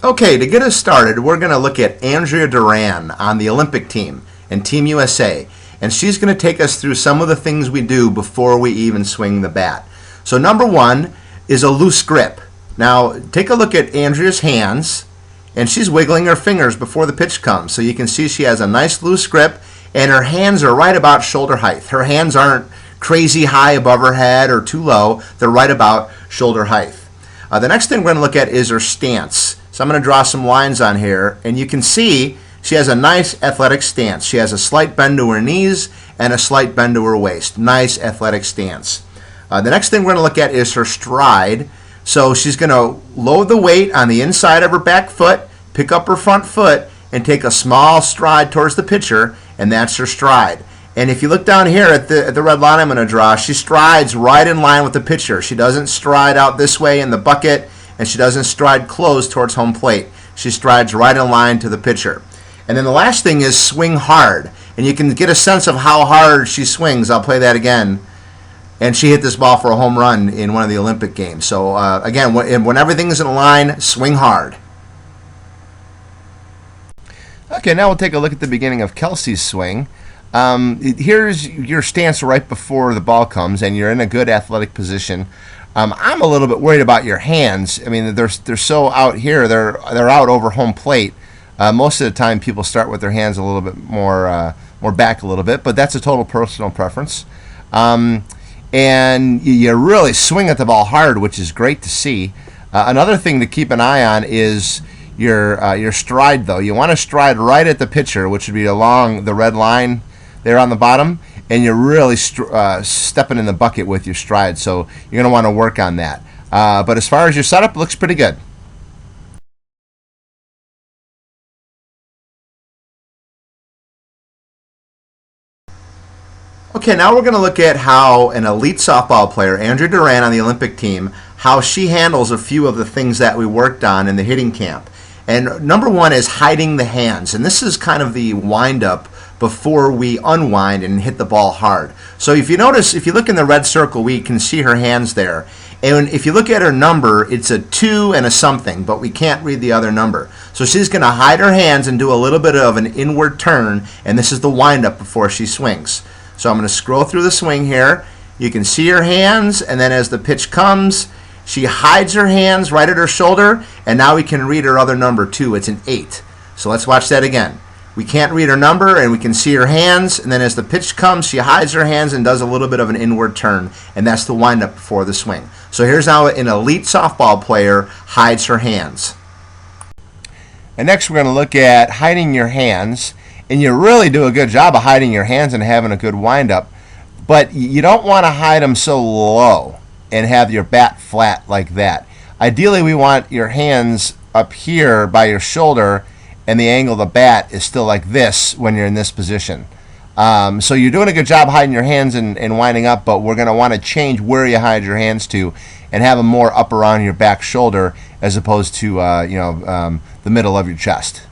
Okay, to get us started, we're going to look at Andrea Duran on the Olympic team and Team USA. And she's going to take us through some of the things we do before we even swing the bat. So number one is a loose grip. Now, take a look at Andrea's hands, and she's wiggling her fingers before the pitch comes. So you can see she has a nice loose grip, and her hands are right about shoulder height. Her hands aren't crazy high above her head or too low. They're right about shoulder height. The next thing we're going to look at is her stance. So I'm going to draw some lines on here, and you can see she has a nice athletic stance. She has a slight bend to her knees and a slight bend to her waist. Nice athletic stance. The next thing we're going to look at is her stride. So she's going to load the weight on the inside of her back foot, pick up her front foot, and take a small stride towards the pitcher, and that's her stride. And if you look down here at the red line I'm going to draw, she strides right in line with the pitcher. She doesn't stride out this way in the bucket, and she doesn't stride close towards home plate. She strides right in line to the pitcher. And then the last thing is swing hard. And you can get a sense of how hard she swings. I'll play that again. And she hit this ball for a home run in one of the Olympic games. So again, when everything's in line, swing hard. Okay, now we'll take a look at the beginning of Kelsey's swing. Here's your stance right before the ball comes, and you're in a good athletic position. I'm a little bit worried about your hands. I mean, they're so out here. They're out over home plate. Most of the time, people start with their hands a little bit more back a little bit, but that's a total personal preference. And you really swing at the ball hard, which is great to see. Another thing to keep an eye on is your stride, though. You want to stride right at the pitcher, which would be along the red line there on the bottom, and you're really stepping in the bucket with your stride, so you're going to want to work on that. But as far as your setup, it looks pretty good. Okay, now we're going to look at how an elite softball player, Andrea Duran on the Olympic team, how she handles a few of the things that we worked on in the hitting camp. And number one is hiding the hands. And this is kind of the wind-up before we unwind and hit the ball hard. So if you notice, if you look in the red circle, we can see her hands there. And if you look at her number, it's a 2 and a something, but we can't read the other number. So she's going to hide her hands and do a little bit of an inward turn, and this is the wind-up before she swings. So I'm going to scroll through the swing here. You can see her hands, and then as the pitch comes, she hides her hands right at her shoulder, and now we can read her other number too. It's an 8. So let's watch that again. We can't read her number, and we can see her hands, and then as the pitch comes, she hides her hands and does a little bit of an inward turn, and that's the windup before the swing. So here's how an elite softball player hides her hands. And next we're going to look at hiding your hands. And you really do a good job of hiding your hands and having a good wind-up. But you don't want to hide them so low and have your bat flat like that. Ideally, we want your hands up here by your shoulder, and the angle of the bat is still like this when you're in this position. So you're doing a good job hiding your hands and winding up, but we're going to want to change where you hide your hands to and have them more up around your back shoulder as opposed to the middle of your chest.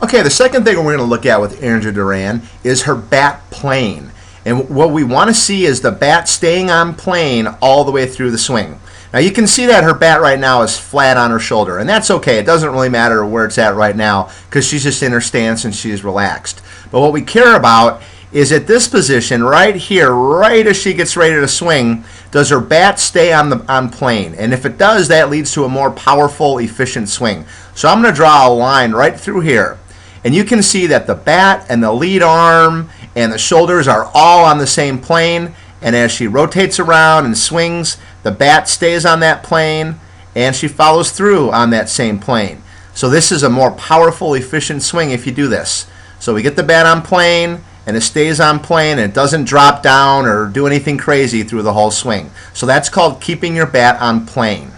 Okay, the second thing we're going to look at with Andrea Duran is her bat plane. And what we want to see is the bat staying on plane all the way through the swing. Now you can see that her bat right now is flat on her shoulder, and that's okay. It doesn't really matter where it's at right now because she's just in her stance and she's relaxed. But what we care about is at this position right here, right as she gets ready to swing, does her bat stay on plane? And if it does, that leads to a more powerful, efficient swing. So I'm going to draw a line right through here. And you can see that the bat and the lead arm and the shoulders are all on the same plane. And as she rotates around and swings, the bat stays on that plane and she follows through on that same plane. So this is a more powerful, efficient swing if you do this. So we get the bat on plane and it stays on plane and it doesn't drop down or do anything crazy through the whole swing. So that's called keeping your bat on plane.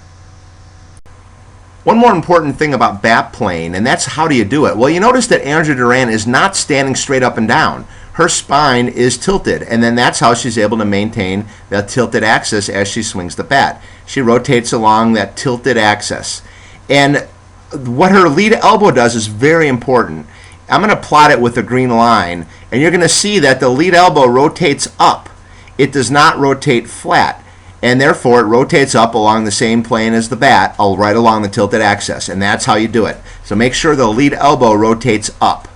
One more important thing about bat plane, and that's how do you do it? Well, you notice that Andrea Duran is not standing straight up and down. Her spine is tilted, and then that's how she's able to maintain that tilted axis as she swings the bat. She rotates along that tilted axis. And what her lead elbow does is very important. I'm going to plot it with a green line, and you're going to see that the lead elbow rotates up. It does not rotate flat, and therefore it rotates up along the same plane as the bat, right along the tilted axis, and that's how you do it. So make sure the lead elbow rotates up.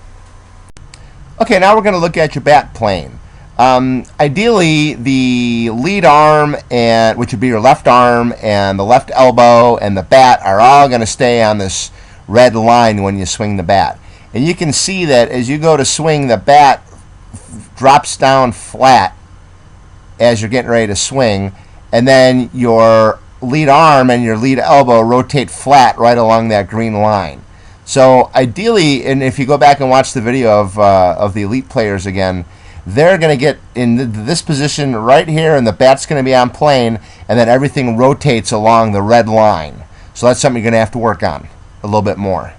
Okay, now we're going to look at your bat plane. Ideally, the lead arm, which would be your left arm, and the left elbow and the bat are all going to stay on this red line when you swing the bat. And you can see that as you go to swing, the bat drops down flat as you're getting ready to swing, and then your lead arm and your lead elbow rotate flat right along that green line. So ideally, and if you go back and watch the video of the elite players again, they're going to get in this position right here, and the bat's going to be on plane, and then everything rotates along the red line. So that's something you're going to have to work on a little bit more.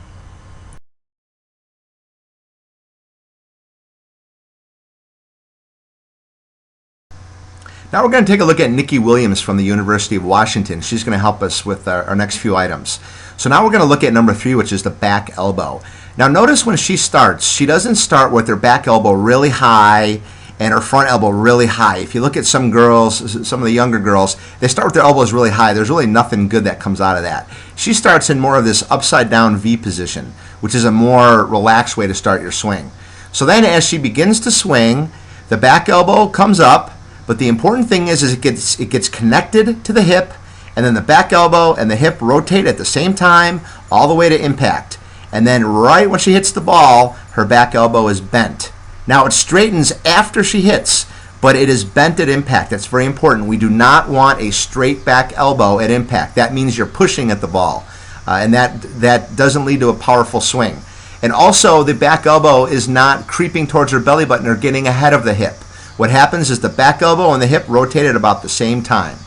Now we're going to take a look at Nikki Williams from the University of Washington. She's going to help us with our next few items. So now we're going to look at number 3, which is the back elbow. Now notice when she starts, she doesn't start with her back elbow really high and her front elbow really high. If you look at some girls, some of the younger girls, they start with their elbows really high. There's really nothing good that comes out of that. She starts in more of this upside down V position, which is a more relaxed way to start your swing. So then as she begins to swing, the back elbow comes up, but the important thing is it gets connected to the hip, and then the back elbow and the hip rotate at the same time all the way to impact. And then right when she hits the ball, her back elbow is bent. Now it straightens after she hits, but it is bent at impact. That's very important. We do not want a straight back elbow at impact. That means you're pushing at the ball, and that doesn't lead to a powerful swing. And also the back elbow is not creeping towards her belly button or getting ahead of the hip. What happens is the back elbow and the hip rotate at about the same time.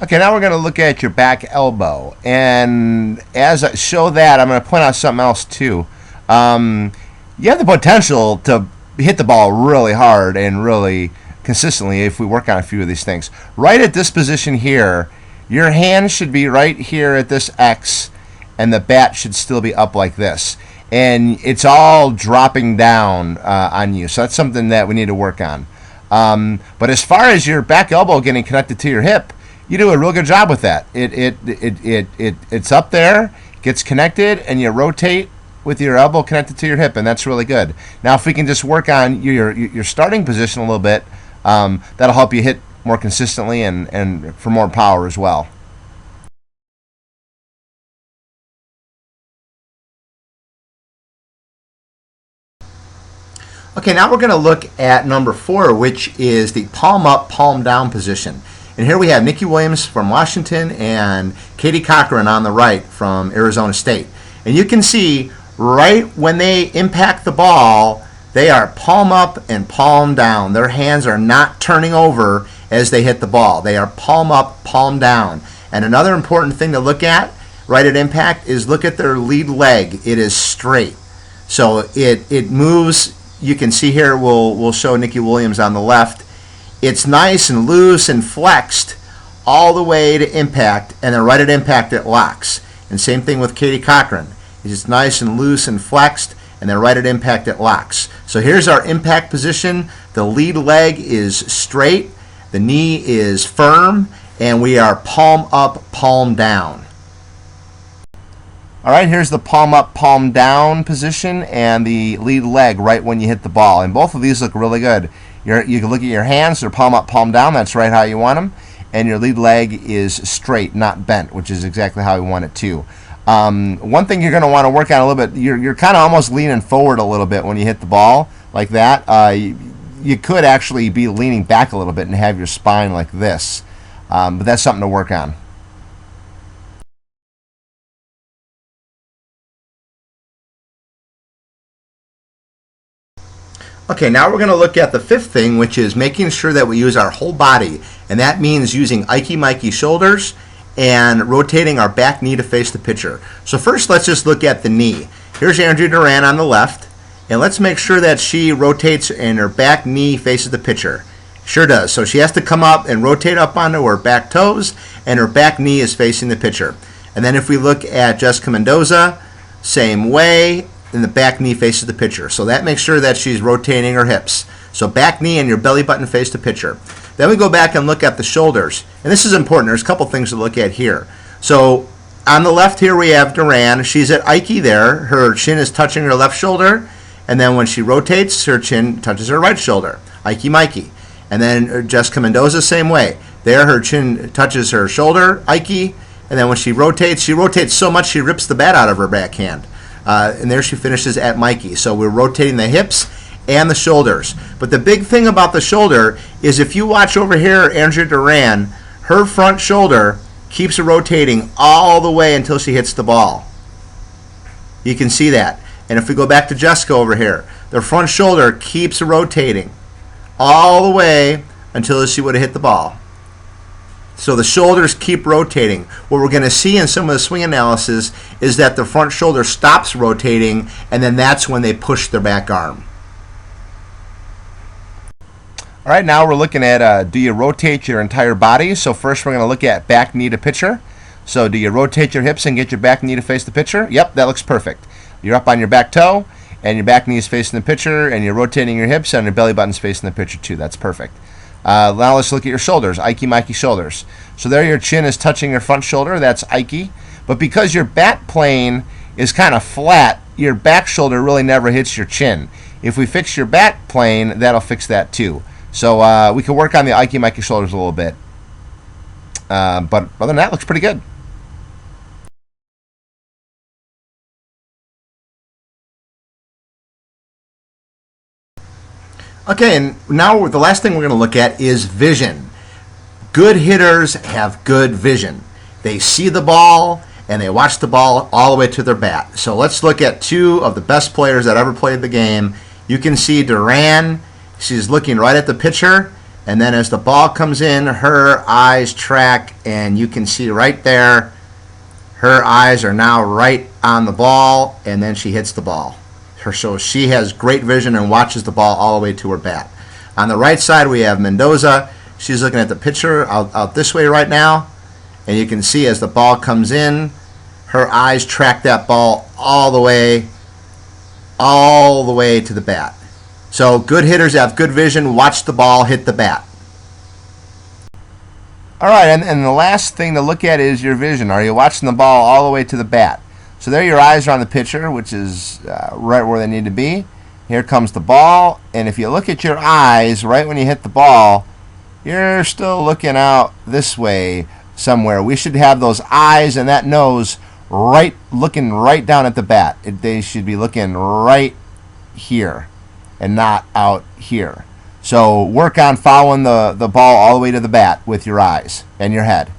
Okay, now we're going to look at your back elbow. And as I show that, I'm going to point out something else too. You have the potential to hit the ball really hard and really consistently if we work on a few of these things. Right at this position here, your hand should be right here at this X, and the bat should still be up like this. And it's all dropping down on you. So that's something that we need to work on. But as far as your back elbow getting connected to your hip, you do a real good job with that. It's up there, gets connected, and you rotate with your elbow connected to your hip, and that's really good. Now if we can just work on your starting position a little bit, that'll help you hit more consistently and for more power as well. Okay, now we're going to look at number 4, which is the palm up, palm down position. And here we have Nikki Williams from Washington and Katie Cochran on the right from Arizona State. And you can see right when they impact the ball, they are palm up and palm down. Their hands are not turning over as they hit the ball. They are palm up, palm down. And another important thing to look at right at impact is look at their lead leg. It is straight. So it moves. You can see here, we'll show Nikki Williams on the left. It's nice and loose and flexed all the way to impact, and then right at impact it locks. And same thing with Katie Cochran. It's nice and loose and flexed, and then right at impact it locks. So here's our impact position. The lead leg is straight, the knee is firm, and we are palm up, palm down. All right, here's the palm up, palm down position and the lead leg right when you hit the ball. And both of these look really good. You can look at your hands, they're palm up, palm down. That's right how you want them. And your lead leg is straight, not bent, which is exactly how we want it too. One thing you're going to want to work on a little bit, you're kind of almost leaning forward a little bit when you hit the ball like that. You could actually be leaning back a little bit and have your spine like this. But that's something to work on. Okay, now we're going to look at the 5th thing, which is making sure that we use our whole body. And that means using Ikey-Mikey shoulders and rotating our back knee to face the pitcher. So first, let's just look at the knee. Here's Andrea Duran on the left. And let's make sure that she rotates and her back knee faces the pitcher. Sure does. So she has to come up and rotate up onto her back toes, and her back knee is facing the pitcher. And then if we look at Jessica Mendoza, same way, and the back knee faces the pitcher. So that makes sure that she's rotating her hips. So back knee and your belly button face the pitcher. Then we go back and look at the shoulders. And this is important. There's a couple things to look at here. So on the left here we have Duran. She's at Ike there. Her chin is touching her left shoulder. And then when she rotates, her chin touches her right shoulder. Ike Mikey. And then Jessica Mendoza, same way. There her chin touches her shoulder, Ike. And then when she rotates so much she rips the bat out of her backhand. And there she finishes at Mikey. So we're rotating the hips and the shoulders. But the big thing about the shoulder is if you watch over here, Andrea Duran, her front shoulder keeps rotating all the way until she hits the ball. You can see that. And if we go back to Jessica over here, the front shoulder keeps rotating all the way until she would have hit the ball. So the shoulders keep rotating. What we're going to see in some of the swing analysis is that the front shoulder stops rotating, and then that's when they push their back arm. All right, now we're looking at do you rotate your entire body? So first we're going to look at back knee to pitcher. So do you rotate your hips and get your back knee to face the pitcher? Yep, that looks perfect. You're up on your back toe, and your back knee is facing the pitcher, and you're rotating your hips, and your belly button's facing the pitcher too. That's perfect. Now let's look at your shoulders, Ike Mikey shoulders. So there your chin is touching your front shoulder, that's Ike. But because your bat plane is kind of flat, your back shoulder really never hits your chin. If we fix your back plane, that'll fix that too. So we can work on the Ike Mikey shoulders a little bit. But other than that, looks pretty good. Okay, and now the last thing we're going to look at is vision. Good hitters have good vision. They see the ball, and they watch the ball all the way to their bat. So let's look at two of the best players that ever played the game. You can see Duran. She's looking right at the pitcher, and then as the ball comes in, her eyes track, and you can see right there, her eyes are now right on the ball, and then she hits the ball. So she has great vision and watches the ball all the way to her bat. On the right side, we have Mendoza. She's looking at the pitcher out this way right now. And you can see as the ball comes in, her eyes track that ball all the way to the bat. So good hitters have good vision, watch the ball hit the bat. All right, and the last thing to look at is your vision. Are you watching the ball all the way to the bat? So there your eyes are on the pitcher, which is right where they need to be. Here comes the ball, and if you look at your eyes right when you hit the ball, you're still looking out this way somewhere. We should have those eyes and that nose looking right down at the bat. They should be looking right here and not out here. So work on following the ball all the way to the bat with your eyes and your head.